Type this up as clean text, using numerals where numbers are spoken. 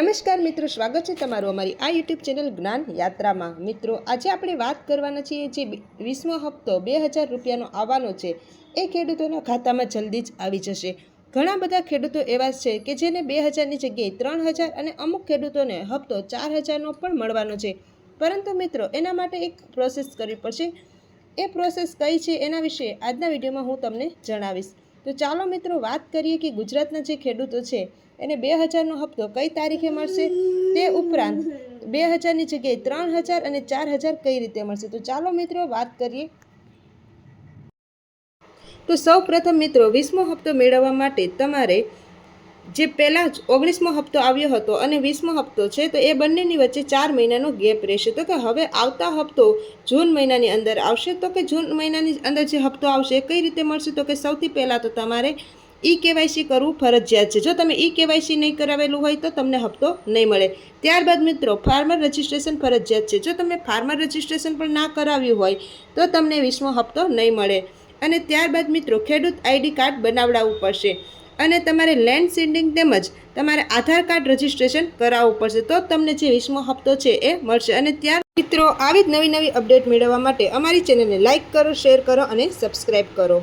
નમસ્કાર મિત્રો, સ્વાગત છે તમારું અમારી આ યુટ્યુબ ચેનલ જ્ઞાન યાત્રામાં। મિત્રો, આજે આપણે વાત કરવાના છીએ જે 20મો હપ્તો 2000 રૂપિયાનો આવવાનો છે એ ખેડૂતોના ખાતામાં જલ્દી જ આવી જશે। ઘણા બધા ખેડૂતો એવા છે કે જેને 2000ની જગ્યાએ 3000 અને અમુક ખેડૂતોને હપ્તો 4000નો પણ મળવાનો છે, પરંતુ મિત્રો એના માટે એક પ્રોસેસ કરવી પડશે। એ પ્રોસેસ કઈ છે એના વિશે આજના વિડીયોમાં હું તમને જણાવીશ। તો ચાલો મિત્રો વાત કરીએ કે ગુજરાતના જે ખેડૂતો છે એને 2000નો હપ્તો કઈ તારીખે મળશે, તે ઉપરાંત 2000ની જગ્યાએ 3000 અને 4000 કઈ રીતે મળશે। તો ચાલો મિત્રો વાત કરીએ। તો સૌ પ્રથમ મિત્રો 20મો હપ્તો મેળવવા માટે તમારે જે પહેલાં 19મો હપ્તો આવ્યો હતો અને 20મો હપ્તો છે તો એ બંનેની વચ્ચે 4 મહિનાનો ગેપ રહેશે। તો કે હવે આવતા હપ્તો જૂન મહિનાની અંદર આવશે। તો કે જૂન મહિનાની અંદર જે હપ્તો આવશે એ કઈ રીતે મળશે, તો કે સૌથી પહેલાં તો તમારે કેવાયસી કરવું ફરજિયાત છે। જો તમે કેવાયસી નહીં કરાવેલું હોય તો તમને હપ્તો નહીં મળે। ત્યારબાદ મિત્રો ફાર્મર રજિસ્ટ્રેશન ફરજિયાત છે। જો તમે ફાર્મર રજિસ્ટ્રેશન પણ ના કરાવ્યું હોય તો તમને 20મો હપ્તો નહીં મળે। અને ત્યારબાદ મિત્રો ખેડૂત આઈડી કાર્ડ બનાવડાવવું પડશે અને તમારે લેન્ડ સીડિંગ તેમજ તમારે આધાર કાર્ડ રજિસ્ટ્રેશન કરાવવું પડશે, તો તમને જે 20મો હપ્તો છે એ મળશે। અને ત્યાર મિત્રો આવી જ નવી અપડેટ મેળવવા માટે અમારી ચેનલને લાઇક કરો, શેર કરો અને સબસ્ક્રાઈબ કરો।